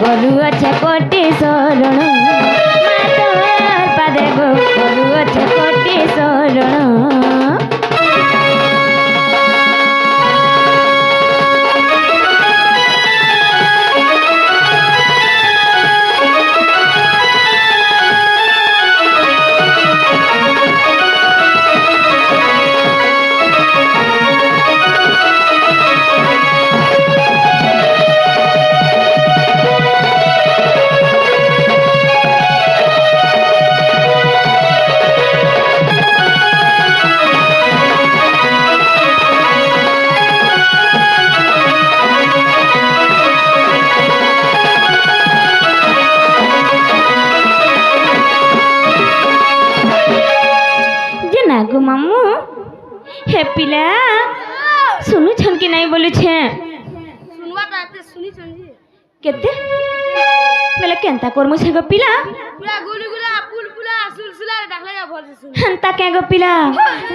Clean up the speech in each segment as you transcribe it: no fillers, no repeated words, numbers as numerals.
କରୁଅଛ କୋଟି ଶରଣ ମା ତୋର ପାଦେ ଗୋ କରୁଅଛ କୋଟି ଶରଣ। मामू हे पिला सुनु छन कि नहीं बोलु छे सुनवा ताते सुनी छनजी केते बेले केनता करमु छे गो पिला पूरा गुलगुला पुलपुला सुलसुला डाकला जा भल से सुन हंता के गो पिला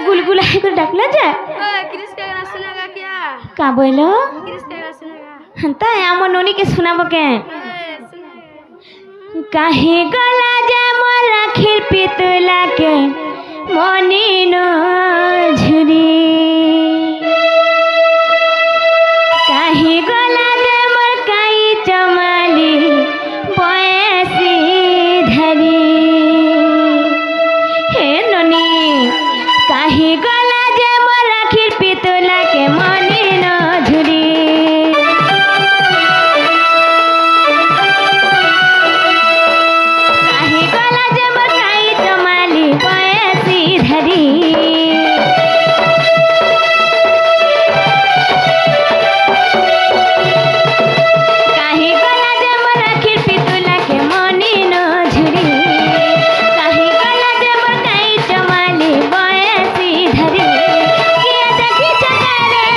गुलगुला है को डाकला जा ए क्रिस का गाना सुनेगा क्या का बोलो क्रिस का गाना सुनेगा हंता आम नोनी के सुनाबो के सुने काहे गला जा मोर आखिर पितला के मनी न झुरी काहे गला दे मोर काई चमाली बयसी धरी हे ननी काहे गला दे मोर आखिर पितला के मनी न झुरी काहे गला दे मोर काई चमाली बयसी धरी काहे गला दे मोर आखिर पितुला के मनी न झुरी काहे गला दे मोर काई चमाली बयसी धरी किया देखी चकरे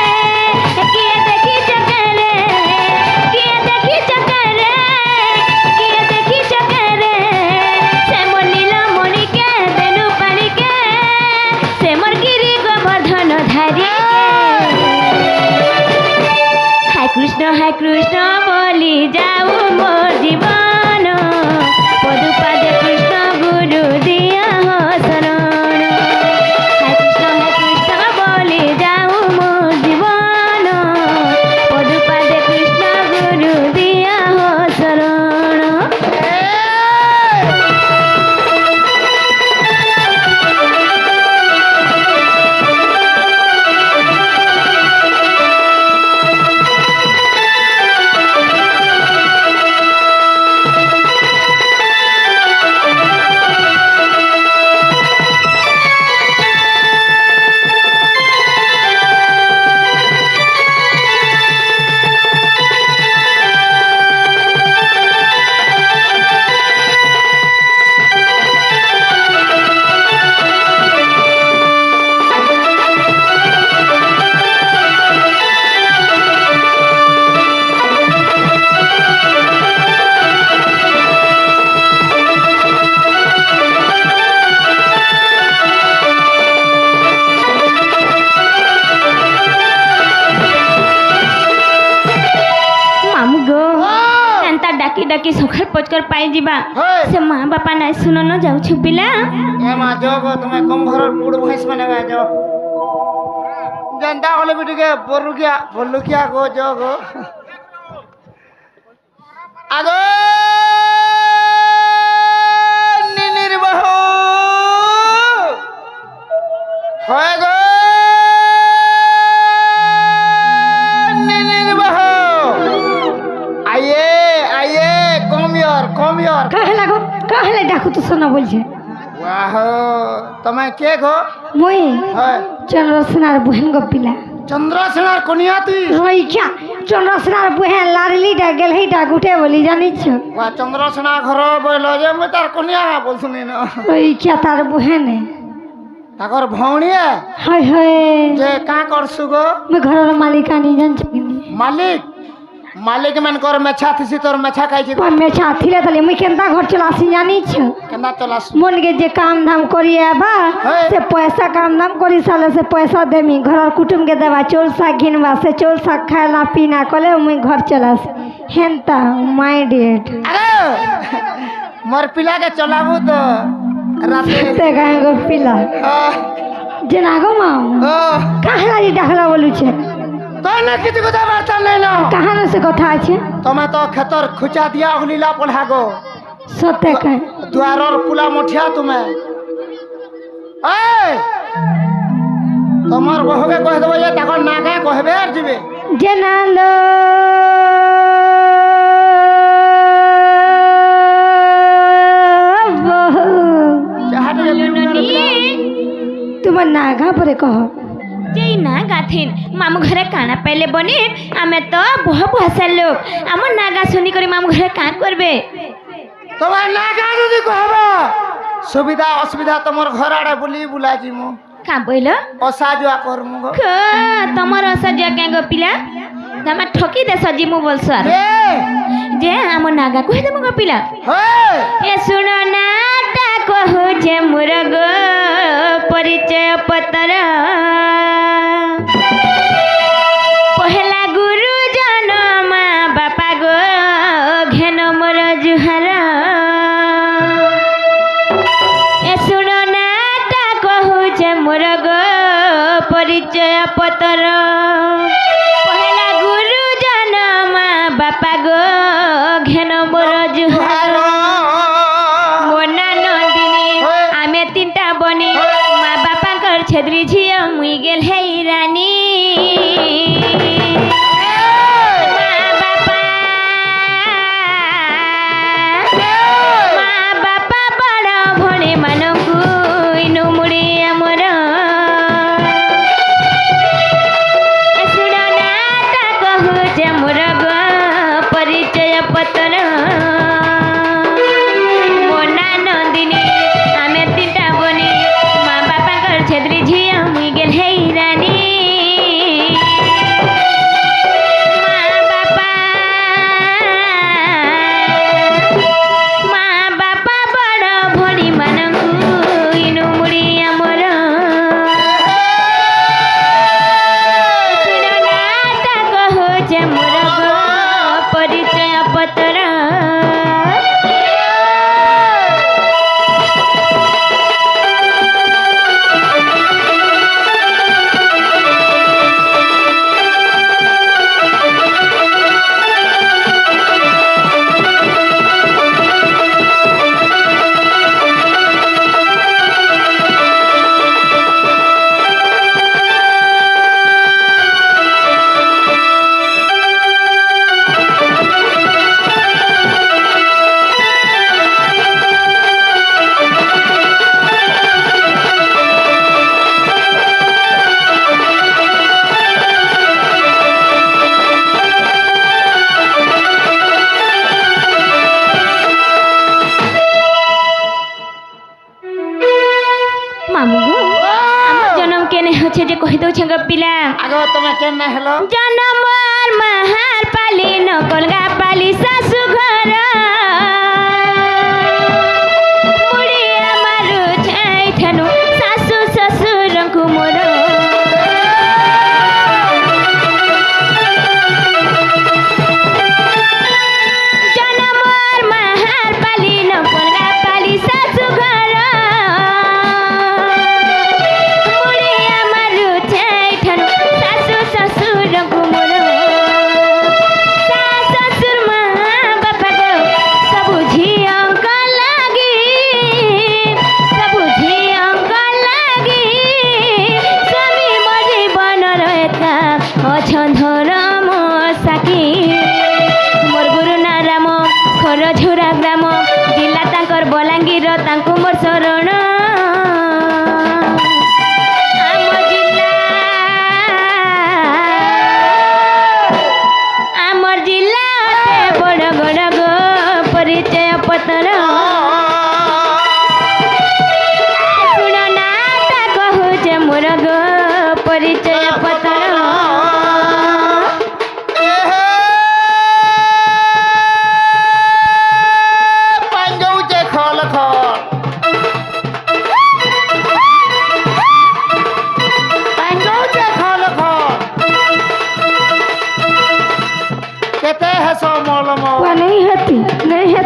किया देखी चकरे किया देखी चकरे किया देखी चकरे से मोर नीला मणि के देनु पानी के से मोर गिरी गोवर्धन धारी हाय कृष्ण बोली जाऊ मोर जीवन पदुपादे कृष्ण गुरु दिया हो शरण हाय कृष्ण बोली जाऊ मोर जीवन पदुपादे कृष्ण गुरु दिया हो शरण। डाकी डाकी सखर पचकर पाई जीबा से मां बापा नहीं सुनो न जाऊ छु पिला ए मां जोगो तुम्हें कम घर पूड भैंस बनेगा जो जनता वाले बिटी के बोलू क्या गो जोगो आगो निनिर बहू होए गो निनिर बहू आइए कम यार कहले डाकू तो सुना बोल छे वाह तमे के गो मोई है चंद्रसेनार बहन गो पिला चंद्रसेनार कोनियाती रोई क्या चंद्रसेनार बहन लाडली डा गेल ही डा गुटे बोली जानी छ वा चंद्रसेना घर बोलो जे मैं तार कोनिया बोल सुनी न रोई क्या तार बहन है ताकर भौणी है हाय हाय जे का करसु गो मैं घर मालिकानी जान छकिनी मालिक মালিক মান কর মেছা থিসি তোর মেছা খাইছি মেছা থিলে তাহলে মুই কেনতা ঘর চলে আসি জানিছ কেনা চলাস মনকে যে কাম ধাম করি বা হ্যাঁ। সে পয়সা কাম ধাম করি সালে সে পয়সা দেমি ঘরের কুটুমকে দেবা চৌল শাক ঘিনবা সে চৌল শাক খাইলা পিনা কলে মুই ঘর চলে আসি হেনতা মাইন্ডেড আরে মোর পিলাকে চলাবো তো রাতে সে গায়ে গো পিলা যে না গো মা ও কাহলা যে ডাকলা বলুছে তো না কিছু কথা বার্তা নেই না কাহানো সে কথা আছে তুমি তো ক্ষেতর খুচা দিয়া হলিলা পড়া গো সত্যি কয় দুয়ারর পুলা মঠিয়া তুমি এই তোমার বহুকে কহ দেবো যে তখন না গায়ে কহবে আর যাবে যে না লো বহু তোমার নাগা পরে কহ যেই না গাথিন মামু ঘরে কানা পাইলে বনি আমি তো বহু ভাষার লোক আমার নাগা শুনি করে মামু ঘরে কাঁ করবে তোমার না গায়ে যদি কহব সুবিধা অসুবিধা তোমার ঘর আড়ে বুলি বুলা জিমু কাঁ বইল অসাজুয়া করমু গো তোমার অসাজ্য কেন গো পিলা তুমি ঠকি দে সজিমু বলছ আর এ যে আমার নাগা কই দেবো গো পিলা হে এ শুনো না তা কহুছে মোর গো পরিচয় পত্র পহলা গুরু জন মা বাপা গো ঘেন মোর জুহার এ শুনো না তা কহুছে মোর গো পরিচয় পত্র পহলা গুরু জন মা বাপা গো ঘেন মোর জুহার মোনা নন্দিনী আমি তিনটা বনি মা বাপাঙ্কর ছেদ্রি ঝিও মুই গেল হেই রানী মা বাপা বড় ভণে ମାନଙ୍କୁ ইনু মুড়ি আমার শুণ না তা কহুছে মোর গো পরিচয় পত্র মোনা নন্দিনী আমি তিনটা বনি মা বাপাঙ্কর ছেদ্রি ঝিও মুই গেল হেই রানী মা বাপা বড় ভণি ମାନଙ୍କୁ ইনু মুড়ি আমার শুণ না তা কহুছে মোর গো পরিচয় পত্র মামু গো আমার জন্ম কেনে হচ্ছে যে কহি দউছ গো পিলা আগে তুমি কেন হেলো জন্মর মাহার পালি নকলগা পালি শাশু ঘর মুড়ি আমার ছাই ঠানু শাশু শ্বশুরଙ୍କୁ মোর জন্মর মাহার পালি নকলগা পালি শাশু ঘর মুড়ি আমার ছাই ঠানু শাশু শ্বশুরଙ୍କୁ মোর শ্বশুর মা বাপা গো ସବୁ ଝିଅଙ୍କ ଲାଗି ସବୁ ଝିଅଙ୍କ ଲାଗି ସ୍ୱାମୀ ମୋ ଜୀବନର ଏକା ଅଛନ୍ଧର ମୋ ସାକି ମୋର ଗୁରୁ ନା ରାମ ଖର ଝୁରା ଗ୍ରାମ ଜିଲ୍ଲା ତାଙ୍କର ବଲାଙ୍ଗୀର ତାଙ୍କୁ ମୋର ଶରଣ ଆମ ଜିଲ୍ଲା আমার জিল্লা বড় বড় গো পরিচয় পত্র শুণ না তা কহুছে মোর গো পরিচয় পত্র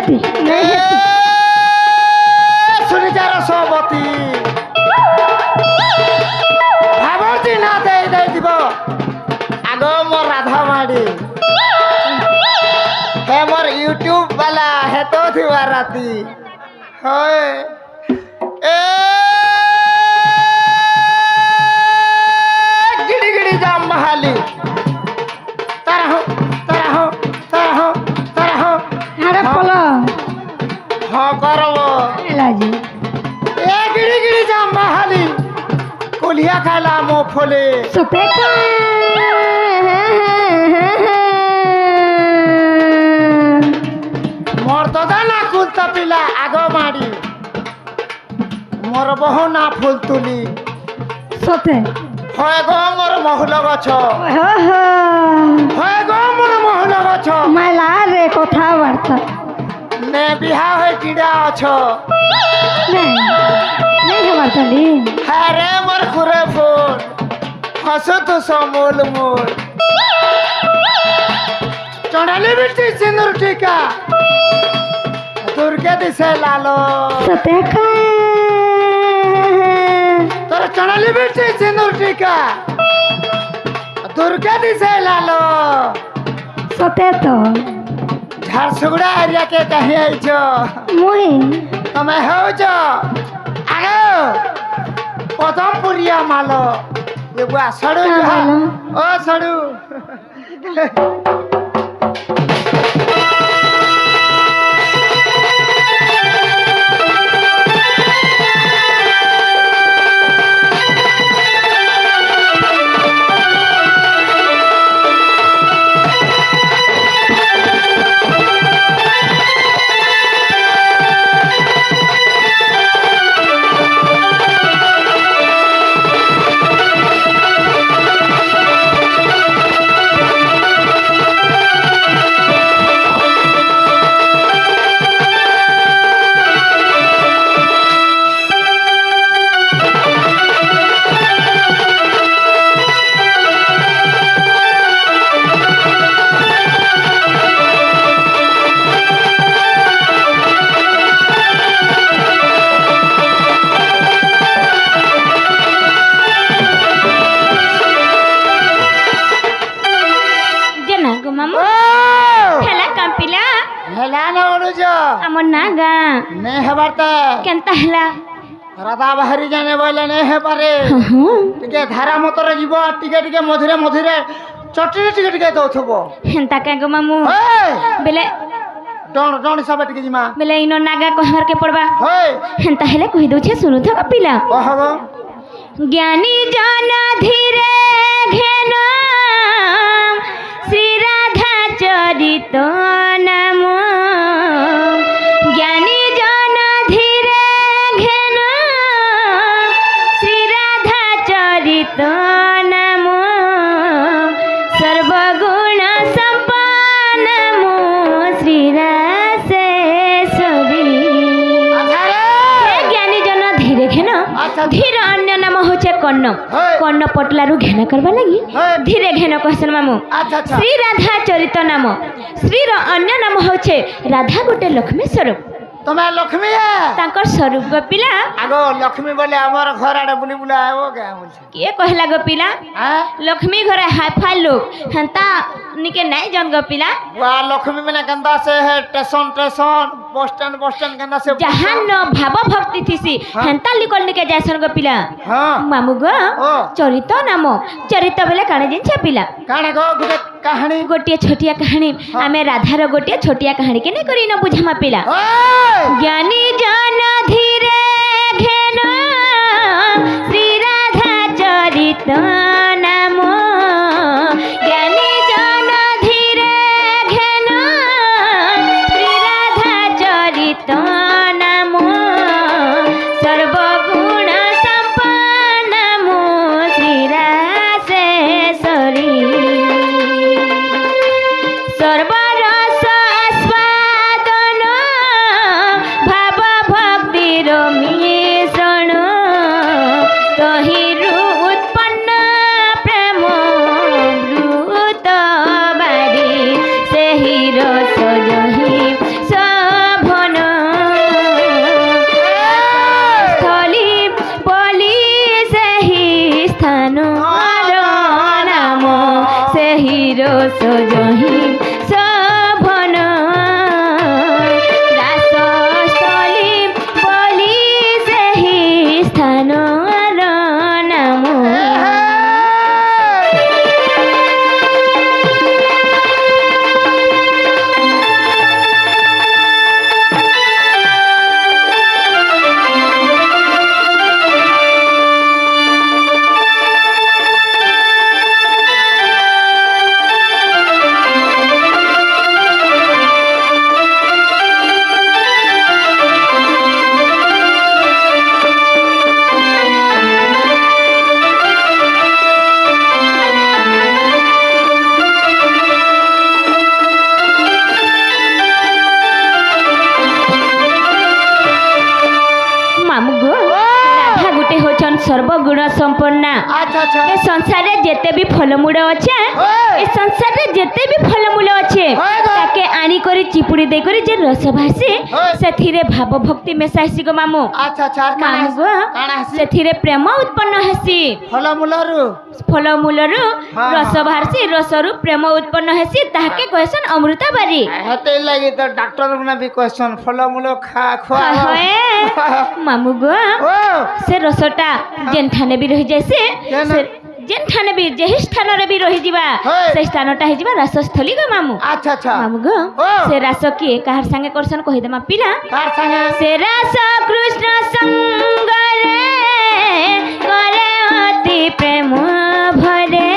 हेती नहीं हेती सुनिचार सोबती भाबती ना दे दे দিব आग मोर राधा माड़ी हे मोर यूट्यूब वाला हे तो थिवा राती होय ए गिड़ी गिड़ी जाम बहाली तारा हो तारा हो तारा हो तारा हो अरे पलो हाँ करबो लाजी ए गिड़ी गिड़ी जाम बहाली कोलिया खाला मो फोले सुते का मोर तो दाना कुलता पिला आगो माड़ी मोर बहु ना फूल तुली सोते হয় গো মোর মহুল গছ हो हो হয় গো মোর মহুল গছ মালা রে কথা বার্তা নে বিহা হয়ে কিডা অছ नहीं नहीं हमार तली হ্যাঁ রে মোর খুরে ফুল হসু তো সমুল মূল চড়ালি বিটি সিন্দুর টিকা দুর্গে দিছে লালো सोते का তোর চড়ালি বিটি সিন্দুর টিকা দুর্গে দিছে লালো सोते तो ঝারসুগুড়া এরিয়া কে কহি আইছ मुई তুমি হউছ আগে পদমপুরিয়া মালো এগুয়া সড়ু হ্যাঁ, জুহা। ভালো। ও সড়ু जना गो मामू ও হেলা কাম্পিলা হেলা না ওড়ুছ আমার নাগা নে হেবারতে কেনতা হেলা রাধা বাহারি জানে বলে নে হে পারে টিকে ধারা মতরে যাব টিকে টিকে মধুরে মধুরে চটনি টিকে টিকে দউথব হেনতা কে গো মামু হেই বেলে ডণ ডণ হিসাবে টিকে জিমা বেলে ইনো নাগা কহবার কে পড়বা হেই হেনতা হেলে কহি দউছে শুনু থ কাপিলা ও হব জ্ঞানী জন ধীরে ঘেন শ্রী রাধা চরিত নাম জ্ঞানী জন ধীরে ঘেন শ্রী রাধা চরিত নাম সর্বগুণ সম্পন্ন মো শ্রীরাসেশ্বরী আচ্ছা রে জ্ঞানী জন ধীরে ঘেন আচ্ছা ধীর অন্য নাম হচ্ছে কর্ণ হ্যাঁ। কর্ণ পটলারু ঘেন করবা লাগি হ্যাঁ। ধীরে ঘেন কহসন মামু আচ্ছা আচ্ছা শ্রী রাধা চরিত নাম শ্রীর অন্য নাম হচ্ছে রাধা গোটে লক্ষ্মী স্বরূপ তুমি লক্ষ্মী তাঙ্কর স্বরূপ গো পিলা আগো লক্ষ্মী বলে আমার ঘর আড়ে বুলি বুলা আইব কে বলছে কিଏ কহিলা গো পিলা হ্যাঁ লক্ষ্মী ঘরে হাইফাই লোক হেন্তা নিকে নাই জন গো পিলা ওয়া লক্ষ্মী মানে কেন্দা সে হে স্টেশন স্টেশন বস স্ট্যান্ড কেন্দা সে যাহান ভাব ভক্তি থিসি হেন্তা লিকল নিকে যাইসন গো পিলা হ্যাঁ মামু গো ও চরিত নাম চরিত বেলে কাণে জিনিস পিলা কাଣା গো গুটে কাহিনী गोटे छोटिया कहानी आमे राधार गोटे छोटिया कहानी के नहीं करी न बुझामा पिला ओय ज्ञानी जन धीरे घेन श्री राधा चरित नाम ज्ञानी जन धीरे घेन श्री राधा चरित नाम सर्वगुण संपन्न मो श्री रासेश्वरी সর্বরস আস্বাদন ভাব ভক্তির স্থান নাম সেই রস জহি শোভন রাসস্থলী বলি সেই স্থান নাম সর্বগুণ সম্পন্না আচ্ছা আচ্ছা এ সংসারে যেতে বি ফলমূল আছে এ সংসারে যেতে বি ফলমূল আছে তাকে আনি করে চিপুড়ি দেই করে যে রস ভাসি সেথিরে ভাব ভক্তি মেশাইছি গো মামু আচ্ছা আচ্ছা আর মামু গো কাଣା হাসি সেথিরে প্রেম উৎপন্ন হেসি ফলমূলରୁ ফলমূলରୁ ହଁ, রস ହଁ। ବାହାରିଛି ରସରୁ ପ୍ରେମ ଉତ୍ପନ୍ନ ହେସି ତାହାକେ କହେସନ୍ ଅମୃତା ବାରି ହେତେ ଲାଗି ତ ଡାକ୍ତର ମାନେ ବି କହିସନ୍ ଫଲମୂଲ ଖା ଖୁଆ ହଏ ମାମୁ ଗো ଓ ସେ ରସଟା ଯେନ୍ ଠାନେ ବି ରହି ଯାଇସି କେନ? ଯେନ୍ ଠାନେ ବି ଯେହି ସ୍ଥାନରେ ବି ରହିଯିବା ହଏ। ସେ ସ୍ଥାନଟା ହେଇଯିବା ରାସସ୍ଥଳୀ ଗো ମାମୁ ଆଚ୍ଛା ଆଚ୍ଛା ମାମୁ ଗো ଓ। ସେ ରାସ କିଏ କାହାର ସାଙ୍ଗେ କରସନ୍ କହିଦେମା ପିଲା କାর ସାଙ୍ଗେ ସେ ରାସ କୃଷ୍ଣ ସଙ୍ଗରେ করে অতি প্রেম ভরে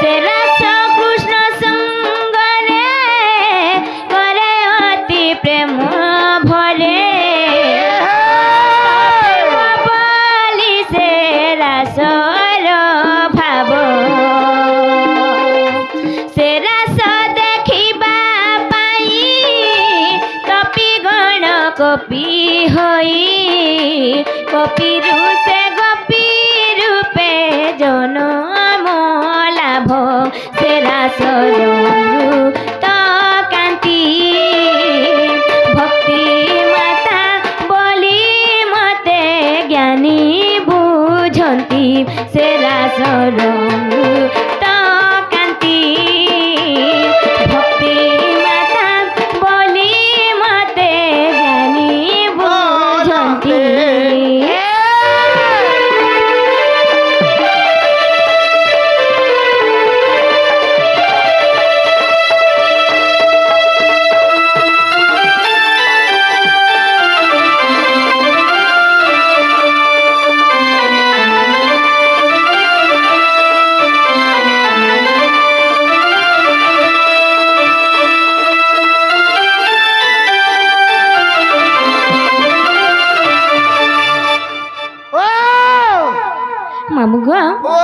সে রাস কৃষ্ণ সঙ্গরে করে অতি প্রেম ভরে বলি সে রাসর ভাব সে রাস দেখিবা পাই কপি গণ কপি হই কপিরু সে গোপী রূপে জনম লাভ সে রাস তো কান্তি ভক্তি মাতা বলি মতে জ্ঞানী বুঝন্তি সে রাস তো কান্তি ভক্তি মাতা বলি মতে জ্ঞানী বুঝন্তি ও মামু গো ও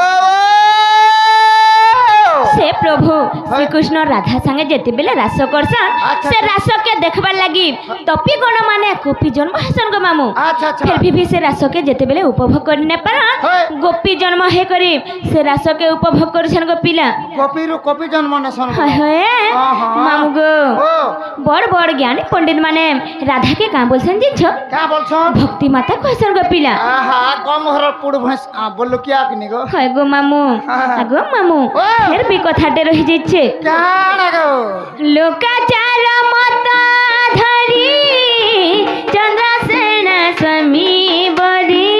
से प्रभु श्री कृष्ण राधा संगे जेतेबेले रास करसन अच्छा, से अच्छा। रास के देखबार लागि तपी गण माने कोपी जन्म हसन गो मामू अच्छा अच्छा फिर भी से रास के जेतेबेले उपभोग करने पर है। गोपी जन्म हे करी से रास के उपभोग करछन गो पिला কপিরু কপি জন্ম নেছন हाय हाय आहा। मामू गो ও बड़ बड़ ज्ञानी पंडित माने राधा के का बोलछन जी छ কা বলছন भक्ति माता कहसन गो पिला আহা কম ঘর পুড় ভস বললো কি আকনি গো हाय गो मामू हाँ। आगो मामू ओ। फिर भी कथाटे रहि जाइछे কানা গো লোকাচার মত ধরি চন্দ্রসেন স্বামী বরি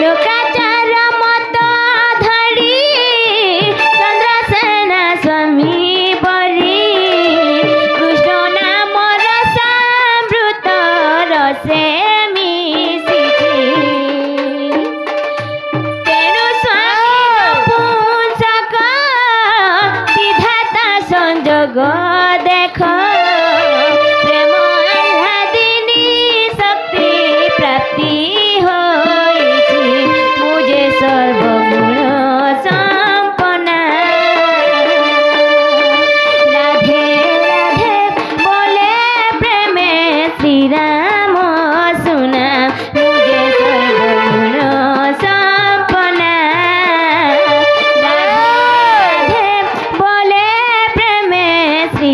লোকাচার মত ধরি চন্দ্রসেন স্বামী বরি কৃষ্ণ নাম রসামৃত রসে মিশিছি তেণু স্বামী পুঞ্চক সিধাতা সংযোগ দেখ প্রেম আহ্লাদিনী শক্তি প্রাপ্তি হয়েছি মুঝে সর্বগুণ সম্পন্না রাধে রাধে বলে প্রেমে শ্রীরাম শুনা মুঝে সর্বগুণ সম্পন্না রাধে রাধে বলে প্রেমে শ্রী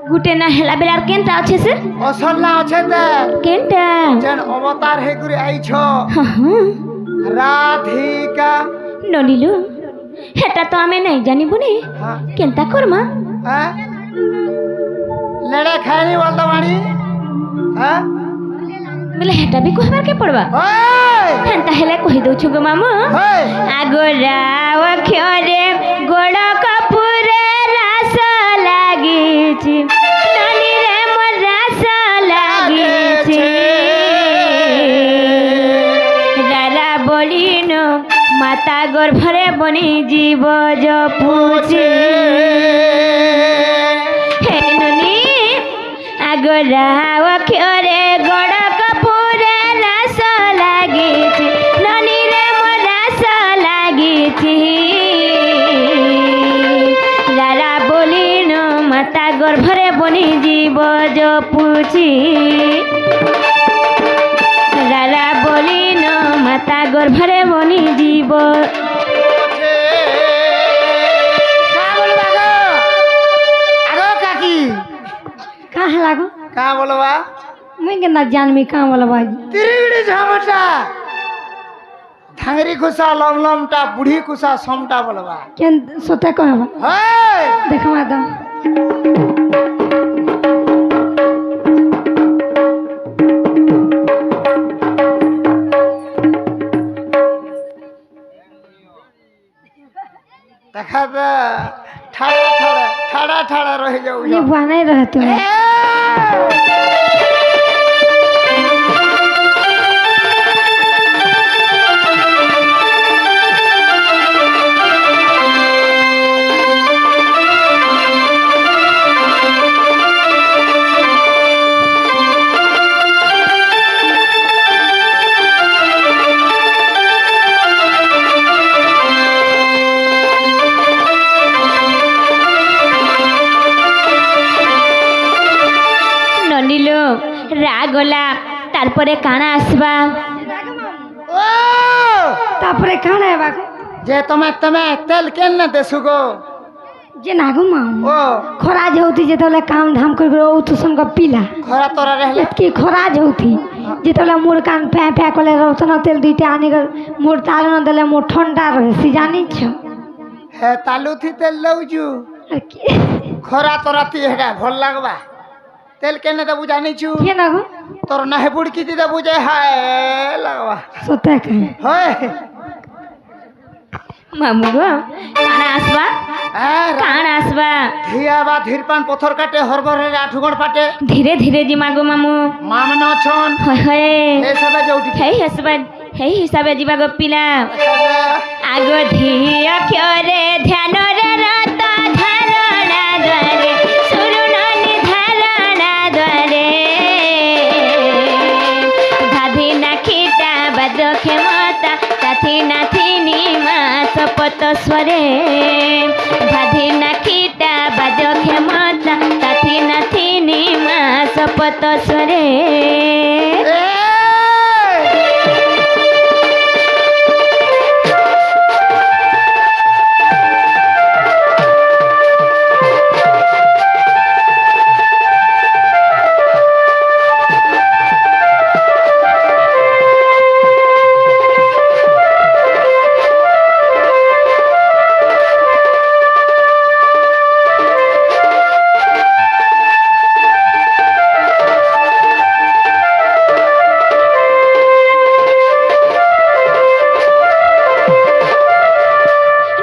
গুটে না হেলা বেলার কেনটা আছে সে অসল্লা আছে তে কেনটা যেন অবতার হে করে আইছ হ্যাঁ রাধিকা নলিলু হেটা তো আমি নাই জানিব নি হ্যাঁ কেনটা করমা হ্যাঁ লেড়ে খাইনি বলতো বাড়ি হ্যাঁ বলে হেটা বি কহবার কে পড়বা ওই হেনতা হেলে কহি দউछु গো মামু ওই আগরা অক্ষরে গোড় কপুরে রাস লাগিছি ননিরে মোর রাস লাগিছি রারা বলিন মাতা গর্ভরে বনি জীব জপুছি হে ননি আগরা অক্ষরে গোড় কপুরে রাস লাগিছি ননিরে মোর রাস লাগিছি রারা বলিন মাতা গর্ভরে বনি জীব জপুছি রারা বলিন মাতা গর্ভরে বনি জীব কা বলবা গো আগো কাকি कहाँ लागो কা বলবা मुझे के ना जानवी कहाँ वाला बाजी তিরিড়ি ঝামটা ধাঙ্গরি খুসা লমলমটা বুড়ি খুসা সমটা বলবা केन सोते को हवा হেই देखो माता দেখা দে ঠাড়া ঠাড়া ঠাড়া ঠাড়া রয়ে যাও ये बने रहे तुम ননিলো রাগলা তারপরে কানা আসবা ও तापरे खाना है बाको যে তুমি তুমি তেল কেন না দেছু গো जे नागो माम ও खराज होती जे तले काम धाम कर ओ तुसन का पीला খরা তোরা रहले की खराज होती जे तले मोर कान फे फे कले रतन तेल दुईटा आनी कर मोर ताल न देले मोर ठंडा रहे सी जानी छ হে তালুথি তেল লউছু খরা তোরা তি হেডা ভাল লাগবা তেল কেন দেবু জানিছু के नागो তোর নাহে বুড়কি দি দেবু যে হায় লাগবা सोते के হয় মামু গো কানা আসবা হ্যাঁ কানা আসবা ধিয়া বা ধীরপান পথর কাটে হরবরে আঠুগড় পাটে ধীরে ধীরে জিমা গো মামু মামন ছন হয় হয় এসবে যৌটি হেই হিসাবে ଯିବା গো পিলা আগ ধিয়া ক্ষরে ধ্যানরে রত ধারণা দ্বারে সুরুণনি ধারণা দ্বারে ধাধি নাখিতা বাদ ক্ষমতা তাথি নাথিনি মা শপথ স্বরে ধাধি নাখিতা বাদ ক্ষমতা তাথি নাথিনি মা শপথ স্বরে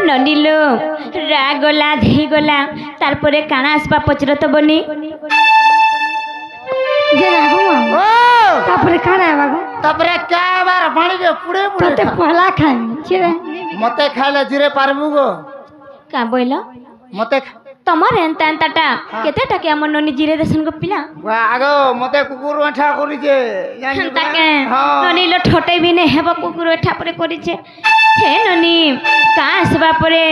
ননিলো রাগলা ধিগলা তারপরে কানা আসবা পচরত বনি जे नागो माम ও तापरे खाना है बाको তারপরে কাবার পানিকে পুড়ে পুড়ে तते पहला खाए चिरे মতে খাইলে জিরে পারবু গো কা বইল মতে তোমার এন্তা এন্তাটা কেতে টাকে আমার ননি জিরে দেশন গো পিলা আগ মতে কুকুর এঠা করিছে জানি তাকে হ্যাঁ ননিলো ঠটাই বিনে হেব কুকুর এঠা পরে করিছে হে ননি কা আসবা পরে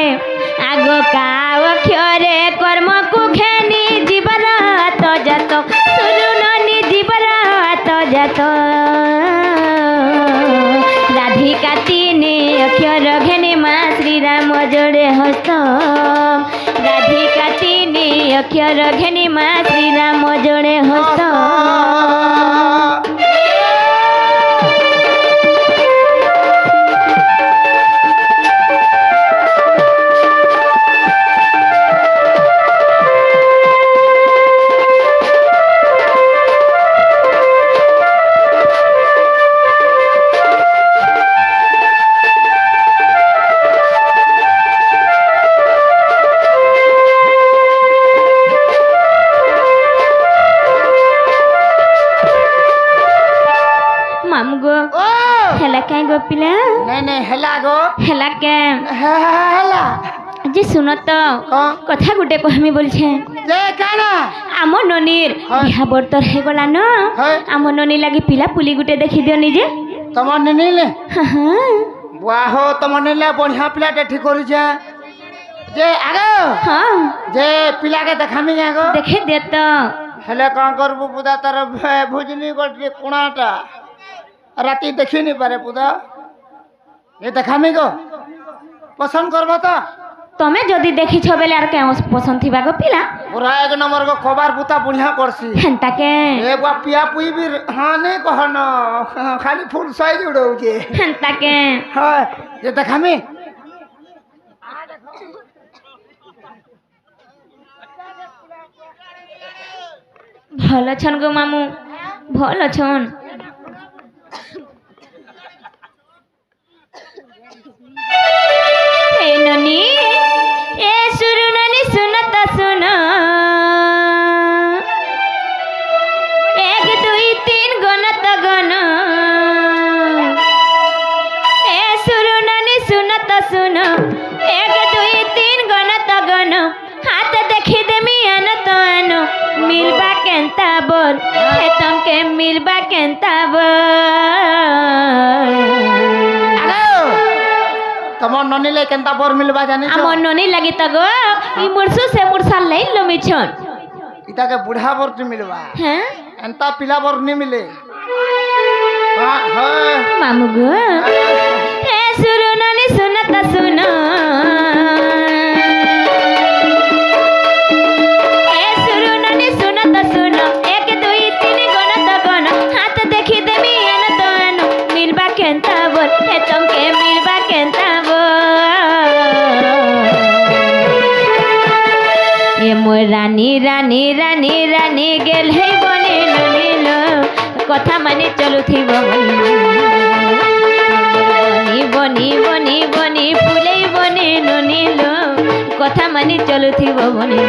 আগ কা অক্ষরে কর্মকু ঘেনি জীবন তো যত সুরু ননি জীবন তো যত রাধিকা তিনি অক্ষর ঘেনি মা শ্রীরাম জোড়ে হস্ত রাধিকা তিনি ତିନି ଅକ୍ଷର ଘେନି ମା ଶ୍ରୀରାମ ଜଣେ ହସ୍ତ ମାମୁଁ ଓ ହେଲା କାଇଁ ଗୋ ପିଲା ନାଇଁ ନାଇଁ ହେଲା ଗୋ ହେଲା କେଁ ହେଲା যে শুনো তো কଣ কথা গুটে কহমি বলছে যে কানা আম ননির হ্যাঁ। বিহা বর্তর হয়ে গলা ন হ্যাঁ। আম ননি লাগি পিলা পুলি গুটে দেখি দিও নিজে তোমার নিলে হ্যাঁ বাহ তোমার নিলে বঢ়িয়া পিলাটা ঠিক করেছে যে আগে হ্যাঁ যে পিলাকে দেখামি আগে দেখে দে তো হেলে কଣ করবু পুদা তার ভুজনি গোটে কোণাটা রাতি দেখিনি পারে পুদা এ দেখামি গো পছন্দ করবো তো তুমি যদি দেখিছ বেলে আর কেউ পছন্দ থিবা গো পিলা পুরা এক নম্বর গো কবার পুতা বঢ়িয়া করছি হেন্তাকে এ বা পিয়া পুই বি হ্যাঁ নেই কহন খালি ফুল সাইজ উড়াউছে হেন্তাকে হ্যাঁ যে দেখামি ভাল ছন গো মামু ভাল ছন ए ननी ए सुरु ननी सुनत सुन एक दुई तीन गणत गण ए सुरु ननी सुनत सुन एक दुई तीन गणत गण हाथ देखी देमी अन तो अन मिलबा केंता बोल हे तमके मिलबा केंता बोल তোমার ননিলে কেনতা বর মিলবা জানিছ আমার ননি লাগি তা গো ই মুরসু সে মুরসা লাইন লমিছন ইটাকে বুড়া বর মিলবা হ্যাঁ এনতা পিলা বর নি মিলে হ্যাঁ হ্যাঁ মামু গো এ সুরু ননি সুনত সুন এ সুরু ননি সুনত সুন এক দুই তিন গণত গণ হাত দেখি দেমি এন তো এন মিলবা কেনতা বল হে তমকে মিলবা কেনতা ये मोर रानी रानी रानी रानी गेल है बने नील कथा माने चलु थी बनी बनी बनी बनी फुले बने नील कथा माने चलु थी बनी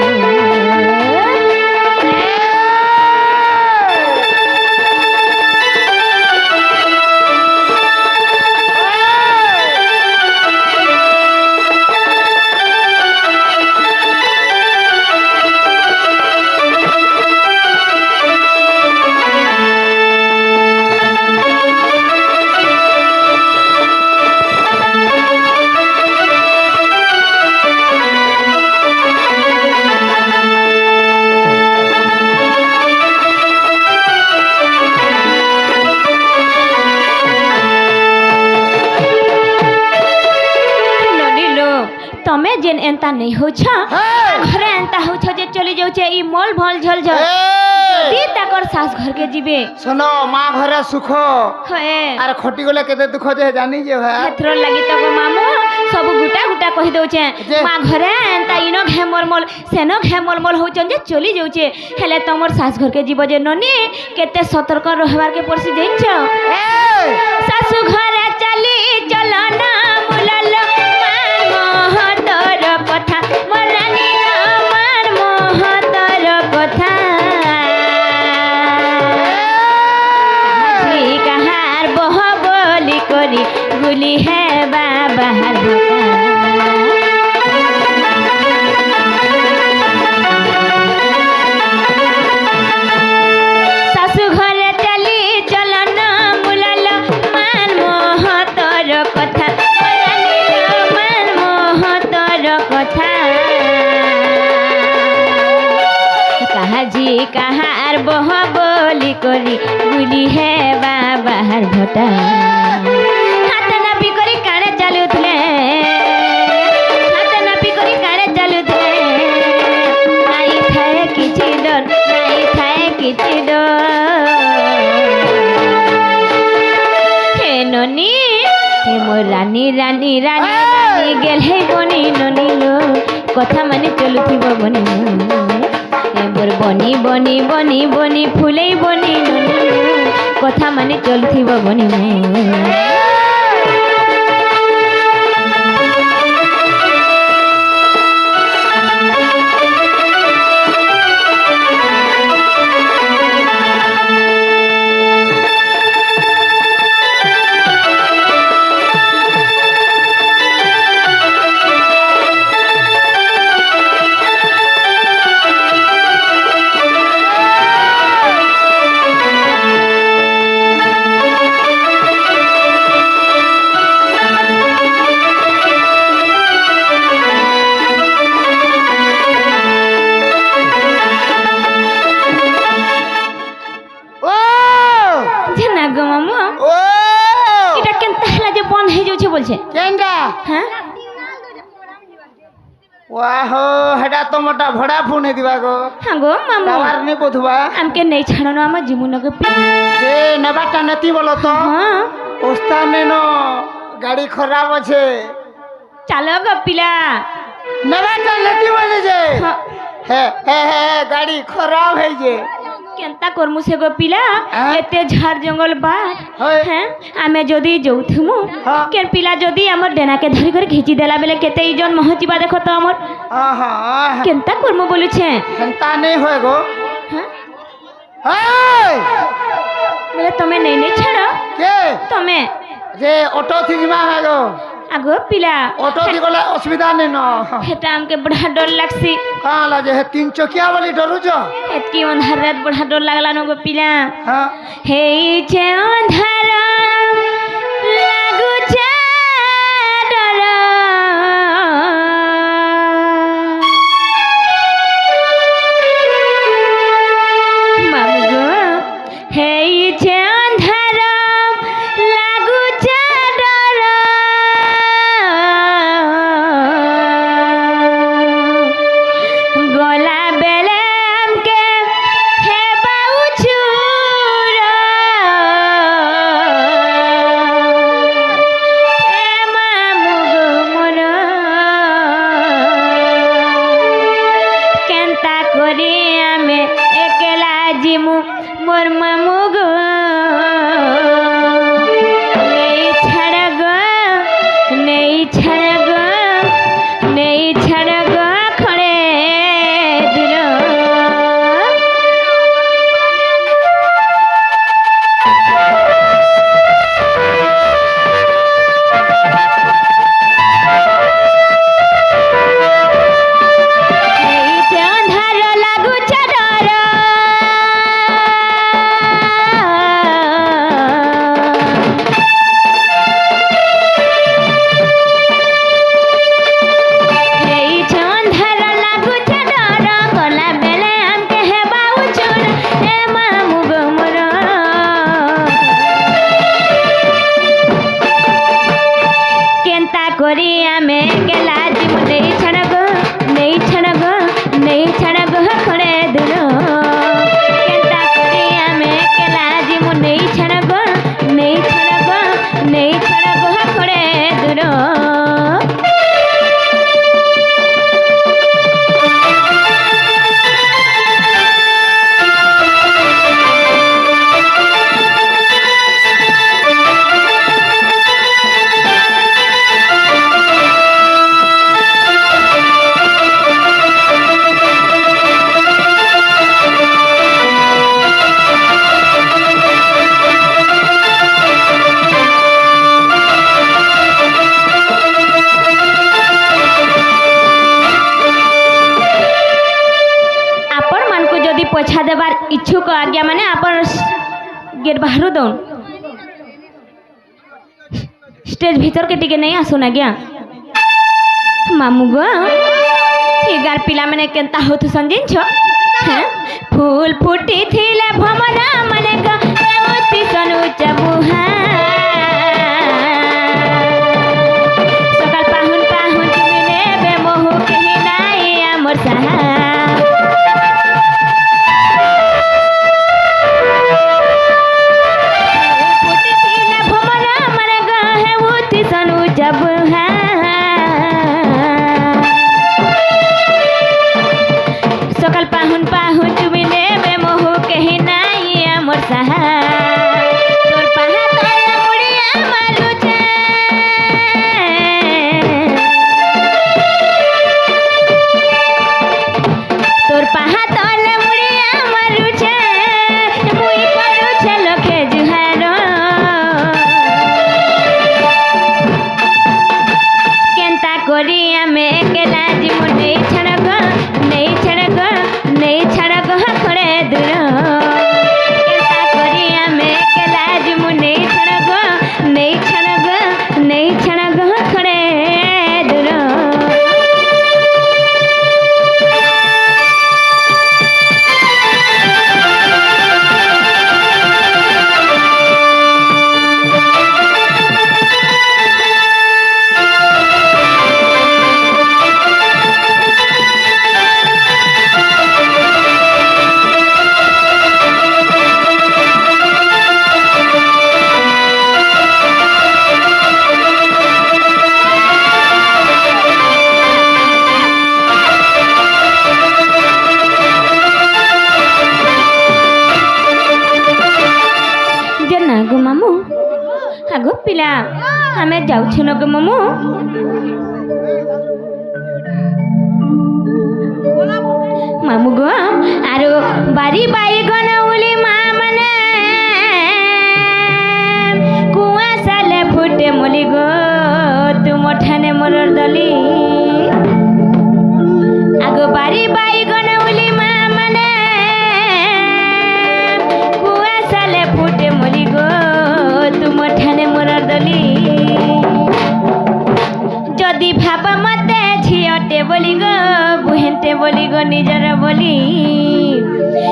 तमे जेन एंता नहीं हो छा घरे एंता हो छा जे चली जाउ छे ई मॉल भल झल झल दी ताकर सास घर के जीवे सुनो माँ घरे सुख होए आर खटी गले केते दुख जे जानी जे है हेथरो लागि तको मामू सब गुटा गुटा कहि दउ छे माँ घरे एंता इनो घे मलमल सेनो घे मलमल हो छन जे चली जाउ छे हेले तमर सास घर के जीव जे ननी केते सतर्क रहबार के परसी देन छ सासु घरे चली चलो ना मुलाल কথা মরানি আমার মহতর কথা কাহার বহ বলি করি গুলি হে বাবার শাশু ঘরে চালি চল না মুলাল মান মহতর কথা কথা কাহাজি কাহার বহ বলি করি গুলি হে বাবার ভটা হাত নাপি করি কানে চালুলে হাত নাপি করি কানে চালুলে କିଛି ଡ হে ননি হে মোর রানী রানী রানী রানী গেলে বনি ননি লো কথা মানে চলুথিব বনি হে মোর বনি বনি বনি বনি ফুলেই বনি ননি লো কথা মানে চলুথিব বনি বলছে কেনটা হ্যাঁ ওয়াহো হেডা তো মোটা ভড়া ফোন দিবা গো হ্যাঁ গো মামু টাওয়ার নি বধুবা আমকে নেই ছাড়ানো আমার জীবনকে যে নেবাটা নেতি বলো তো হ্যাঁ ওস্তানে ন গাড়ি খারাপ আছে চালো গো পিলা নেবাটা নেতি বলে যে হ্যাঁ হে হে হে গাড়ি খারাপ হয়েছে কেনতা করমু সে গো পিলা হ্যাঁ? এতে ঝাড় জঙ্গল বার হয়। হ্যাঁ আমি যদি যৌথমু হ্যাঁ। কেন পিলা যদি আমার ডেনাকে ধরি করে ঘিচি দেলা বেলে কেতে ইজন মহচিবা দেখো তো আমার আহা কেনতা করমু বলুছে হেনতা নেই হয় গো হ্যাঁ এই বলে তুমি নেই নেই ছাড়ো কে তুমি যে অটো থি ଯିବା গো আগো পিলা অটো থি গলে অসুবিধা নেই ন হেটা আমকে বড়া ডর লাগছি কালা যে হে তিন চকিয়া বলি ডরুছ এতকি অন্ধার রাত বড়া ডর লাগলা নগো পিলা হ্যাঁ হেইছে অন্ধার লাগুছে ডর মাগো হেইছে অন্ধার লাগুছে ডর গলা বেলে আমকে হেবাউ ছুর এ মামু গো মোর কেনতা করি আমি একলা জিমু মোর মামু গো নেই ছাড় গো নেই ছাড় গো নেই ছাড় গো খড়ে দূর এইছে অন্ধার লাগুছে ডর এইছে অন্ধার লাগুছে ডর গলা বেলে আমকে হেবাউ ছুর এ মামু গো মোর কেনতা করি আমি গেলা জিমু নেই ছাড় গো নেই ছাড় গো নেই ছাড় গো খড়ে দূর কেনতা করি আমি গেলা জিমু নেই ছাড় গো নেই ছাড় গো নেই ছাড় গো খড়ে দূর আপন মানকু যদি পয়সা দেবার ইচ্ছুক আজ্ঞা মানে আপন গেট বাহারু দৌন স্টেজ ভিতরকে টিকে নেই আসুন আজ্ঞা মামু গো এগার পিলা মানে কেনতা হতুছন জিনিস হ্যাঁ ফুল ফুটি থিলে ভমরা মানে গো এমতি সনু চাবুহা সকাল পাহুন পাহুন তুমি নেবে মোহু কেহি নাই আমর সাহা ଆଗୋ ପିଲା ଆମେ ଯାଉଛୁ ନ ଗো ମାମୁଁ ମାମୁଁ ଗো ଆରୁ ବାରି ବାଇଗଣ ଉଲି ମା ମାନେ କୁଆ ସାଲେ ফুটে মলি গো তুম ঠানে মোর দলি আগো বাড়ি বাইগণ উলি মা মানে কুয়া সালে ফুটে মলি গো তুম ঠানে মোর দলি যদি ভাব মতে ঝিয়টে বলি গো বুহেনটে বলি গো নিজর বলি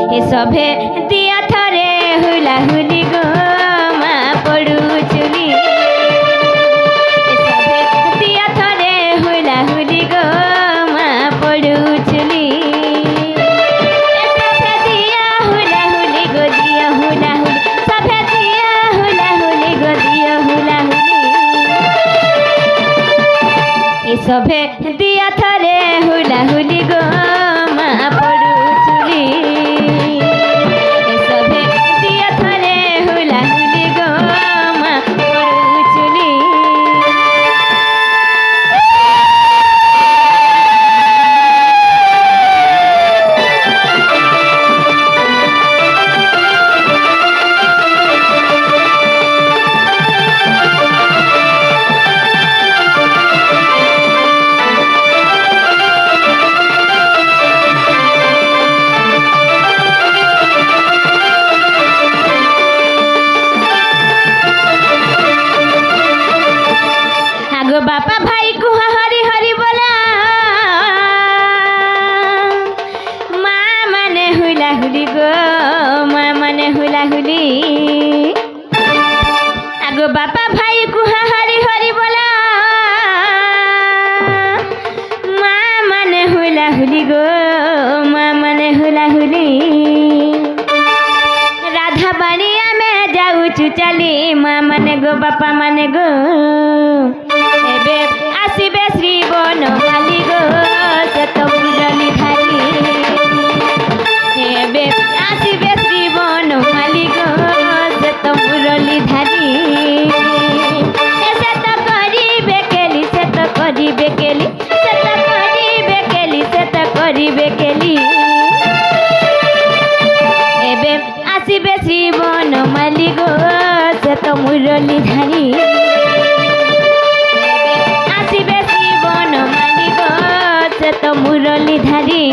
এ সভে দিয়া থরে হুলা হুলি গো মা পড়ু চুলি এ সভে দিয়া থরে হুলা হুলি গো মা পড়ু চুলি এ সভে দিয়া হুলা হুলি গো দিয়া হুলা হুলি সভে দিয়া হুলা হুলি গো দিয়া হুলা হুলি এ সভে দিয়া থরে হুলা হুলি গো মা পড়ু চুলি এ সভে দিয়া থরে হুলা হুলি গো মা পড়ু চুলি আগো বাপা ভাই কুহা হরি হরি বলা মা মানে হুলা হুলি গো মা মানে হুলা হুলি আগো বাপা ভাই কুহা হরি হরি বলা মা মানে হুলা হুলি গো মা মানে হুলা হুলি রাধা বাড়ি আমি যাউচু চালি মা মানে গো বাপা মানে গো এবে আসিবে শ্রী বনমালী গো সে তো মুরলি ধারি এবে আসিবে শ্রী বনমালী গো সে তো মুরলি ধারি সে তো করিবে কেলি সে তো করিবে কেলি সে তো করিবে কেলি সে তো করিবে কেলি এবে আসিবে শ্রী বনমালী গো সে তো মুরলি ধারি আসিবে শ্রী বনমালী গো সে তো মুরলি ধারি